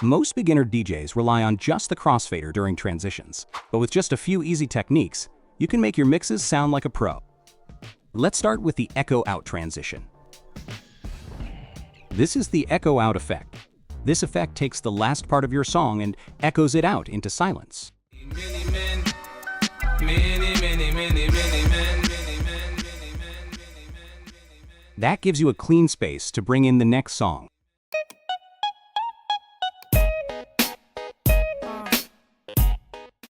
Most beginner DJs rely on just the crossfader during transitions, but with just a few easy techniques, you can make your mixes sound like a pro. Let's start with the echo out transition. This is the echo out effect. This effect takes the last part of your song and echoes it out into silence. That gives you a clean space to bring in the next song.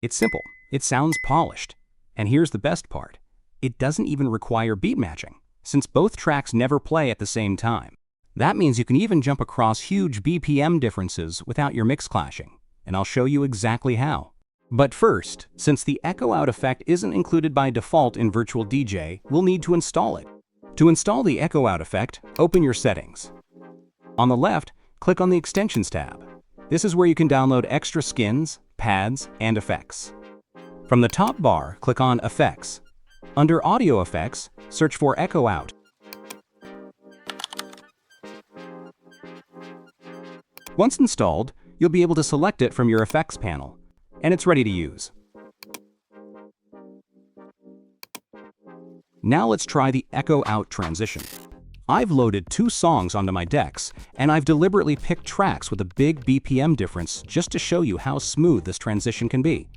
It's simple, it sounds polished. And here's the best part. It doesn't even require beat matching, since both tracks never play at the same time. That means you can even jump across huge BPM differences without your mix clashing, and I'll show you exactly how. But first, since the echo out effect isn't included by default in VirtualDJ, we'll need to install it. To install the echo out effect, open your settings. On the left, click on the Extensions tab. This is where you can download extra skins, pads, and effects. From the top bar, click on Effects. Under Audio Effects, search for Echo Out. Once installed, you'll be able to select it from your effects panel, and it's ready to use. Now let's try the Echo Out transition. I've loaded 2 songs onto my decks, and I've deliberately picked tracks with a big BPM difference just to show you how smooth this transition can be.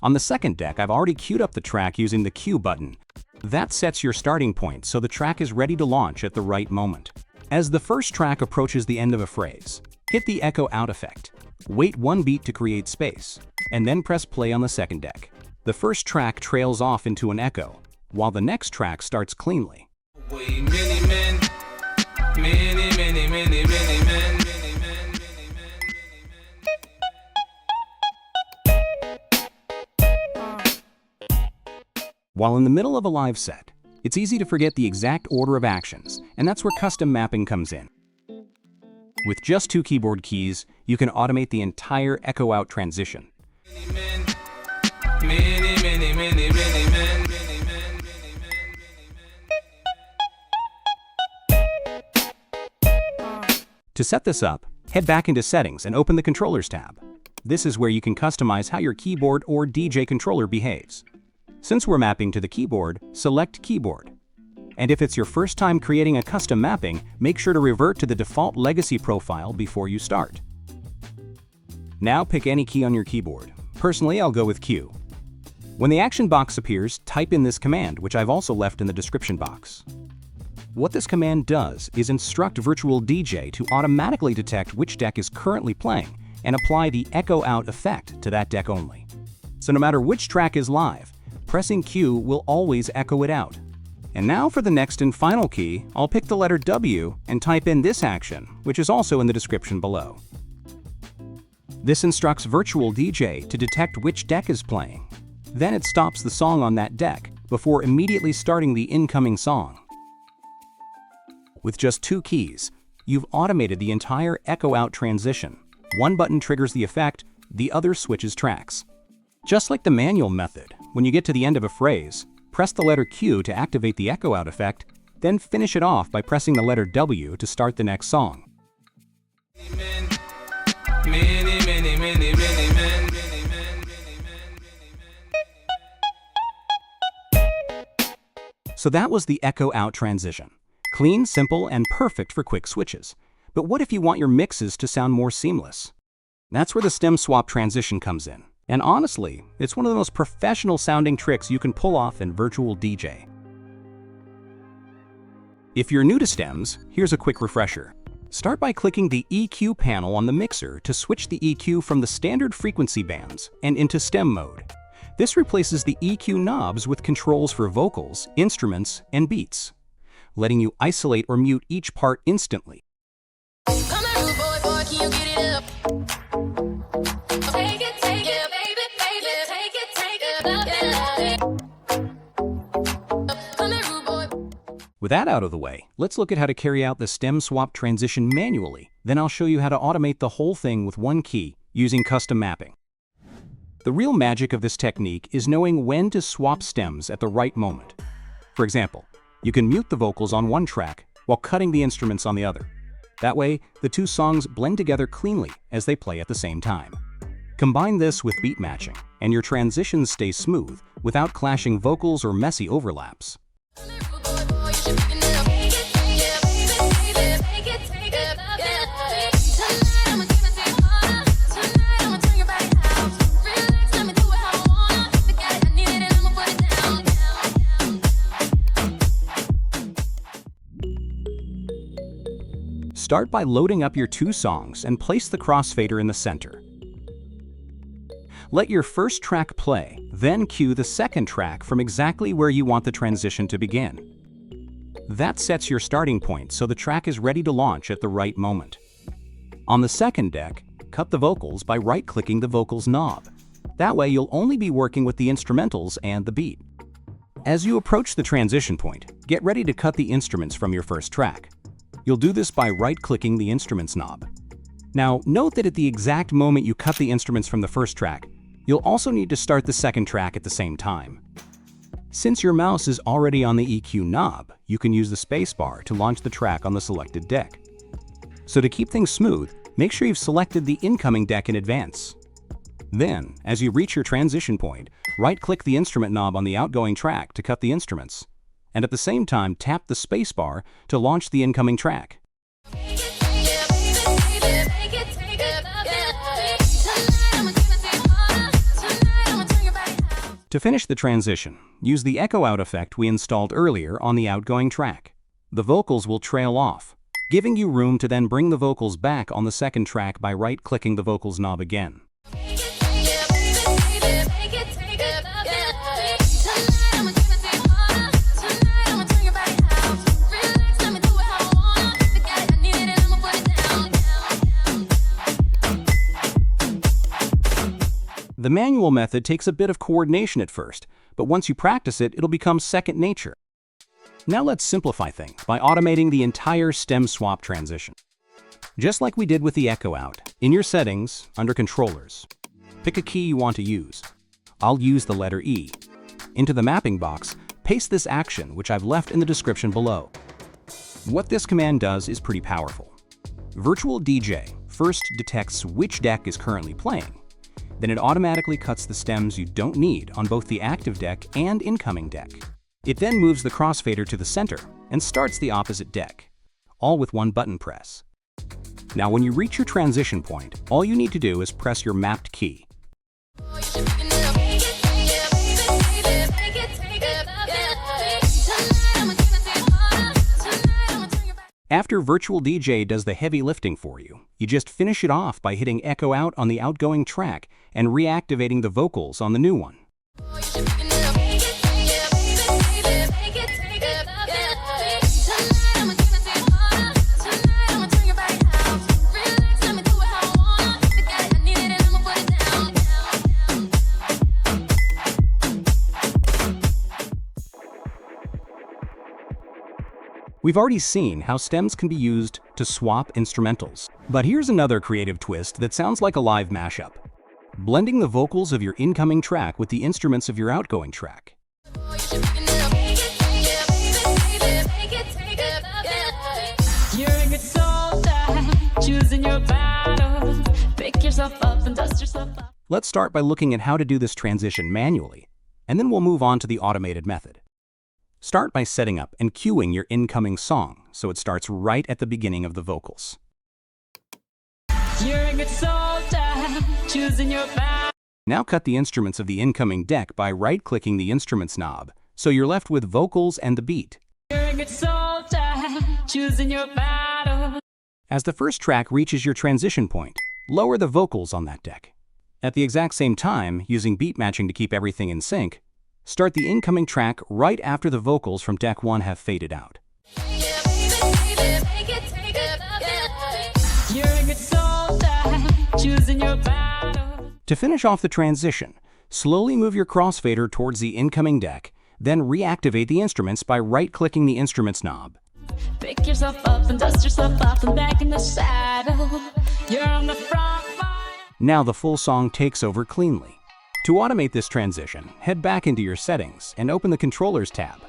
On the second deck, I've already queued up the track using the Cue button. That sets your starting point so the track is ready to launch at the right moment. As the first track approaches the end of a phrase, hit the Echo Out effect. Wait 1 beat to create space, and then press play on the second deck. The first track trails off into an echo, while the next track starts cleanly. While in the middle of a live set, it's easy to forget the exact order of actions, and that's where custom mapping comes in. With just 2 keyboard keys, you can automate the entire echo out transition. To set this up, head back into Settings and open the Controllers tab. This is where you can customize how your keyboard or DJ controller behaves. Since we're mapping to the keyboard, select Keyboard. And if it's your first time creating a custom mapping, make sure to revert to the default legacy profile before you start. Now pick any key on your keyboard. Personally, I'll go with Q. When the action box appears, type in this command, which I've also left in the description box. What this command does is instruct VirtualDJ to automatically detect which deck is currently playing and apply the echo out effect to that deck only. So no matter which track is live, pressing Q will always echo it out. And now for the next and final key, I'll pick the letter W and type in this action, which is also in the description below. This instructs VirtualDJ to detect which deck is playing. Then it stops the song on that deck before immediately starting the incoming song. With just 2 keys, you've automated the entire echo out transition. One button triggers the effect, the other switches tracks. Just like the manual method, when you get to the end of a phrase, press the letter Q to activate the echo out effect, then finish it off by pressing the letter W to start the next song. So that was the echo out transition. Clean, simple, and perfect for quick switches. But what if you want your mixes to sound more seamless? That's where the stem swap transition comes in. And honestly, it's one of the most professional sounding tricks you can pull off in VirtualDJ. If you're new to stems, here's a quick refresher. Start by clicking the EQ panel on the mixer to switch the EQ from the standard frequency bands and into stem mode. This replaces the EQ knobs with controls for vocals, instruments, and beats, letting you isolate or mute each part instantly. With that out of the way, let's look at how to carry out the stem swap transition manually. Then I'll show you how to automate the whole thing with 1 key using custom mapping. The real magic of this technique is knowing when to swap stems at the right moment. For example, you can mute the vocals on one track while cutting the instruments on the other. That way, the two songs blend together cleanly as they play at the same time. Combine this with beat matching, and your transitions stay smooth without clashing vocals or messy overlaps. Start by loading up your two songs and place the crossfader in the center. Let your first track play, then cue the second track from exactly where you want the transition to begin. That sets your starting point so the track is ready to launch at the right moment. On the second deck, cut the vocals by right-clicking the vocals knob. That way you'll only be working with the instrumentals and the beat. As you approach the transition point, get ready to cut the instruments from your first track. You'll do this by right-clicking the Instruments knob. Now, note that at the exact moment you cut the instruments from the first track, you'll also need to start the second track at the same time. Since your mouse is already on the EQ knob, you can use the spacebar to launch the track on the selected deck. So to keep things smooth, make sure you've selected the incoming deck in advance. Then, as you reach your transition point, right-click the instrument knob on the outgoing track to cut the instruments, and at the same time tap the spacebar to launch the incoming track. To finish the transition, use the echo out effect we installed earlier on the outgoing track. The vocals will trail off, giving you room to then bring the vocals back on the second track by right-clicking the vocals knob again. The manual method takes a bit of coordination at first, but once you practice it, it'll become second nature. Now let's simplify things by automating the entire stem swap transition. Just like we did with the echo out, in your settings, under controllers, pick a key you want to use. I'll use the letter E. Into the mapping box, paste this action, which I've left in the description below. What this command does is pretty powerful. VirtualDJ first detects which deck is currently playing. Then it automatically cuts the stems you don't need on both the active deck and incoming deck. It then moves the crossfader to the center and starts the opposite deck, all with one button press. Now when you reach your transition point, all you need to do is press your mapped key. After VirtualDJ does the heavy lifting for you, you just finish it off by hitting echo out on the outgoing track and reactivating the vocals on the new one. We've already seen how stems can be used to swap instrumentals. But here's another creative twist that sounds like a live mashup. Blending the vocals of your incoming track with the instruments of your outgoing track. You're a good soldier, choosing your battle. Pick yourself up and dust yourself up. Let's start by looking at how to do this transition manually, and then we'll move on to the automated method. Start by setting up and cueing your incoming song so it starts right at the beginning of the vocals. You're a good soldier, choosing your path. Now cut the instruments of the incoming deck by right-clicking the Instruments knob, so you're left with vocals and the beat. You're a good soldier, choosing your battle. As the first track reaches your transition point, lower the vocals on that deck. At the exact same time, using beat matching to keep everything in sync, start the incoming track right after the vocals from deck 1 have faded out. To finish off the transition, slowly move your crossfader towards the incoming deck, then reactivate the instruments by right-clicking the Instruments knob. Pick yourself up and dust yourself off and back in the saddle. You're on the front line. Now the full song takes over cleanly. To automate this transition, head back into your settings and open the Controllers tab.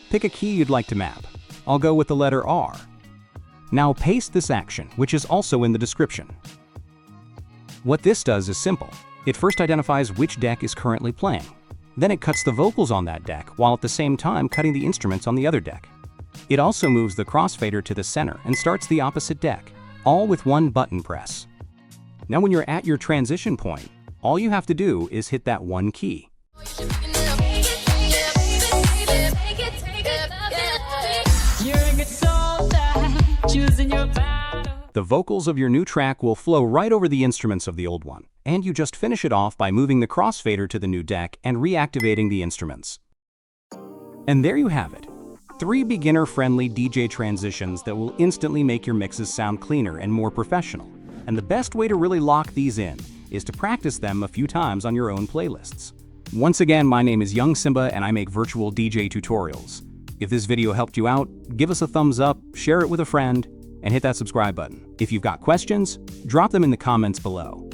Pick a key you'd like to map. I'll go with the letter R. Now paste this action, which is also in the description. What this does is simple. It first identifies which deck is currently playing. Then it cuts the vocals on that deck while at the same time cutting the instruments on the other deck. It also moves the crossfader to the center and starts the opposite deck, all with one button press. Now when you're at your transition point, all you have to do is hit that one key. The vocals of your new track will flow right over the instruments of the old one, and you just finish it off by moving the crossfader to the new deck and reactivating the instruments. And there you have it. 3 beginner-friendly DJ transitions that will instantly make your mixes sound cleaner and more professional. And the best way to really lock these in is to practice them a few times on your own playlists. Once again, my name is Young Simba and I make virtual DJ tutorials. If this video helped you out, give us a thumbs up, share it with a friend, and hit that subscribe button. If you've got questions, drop them in the comments below.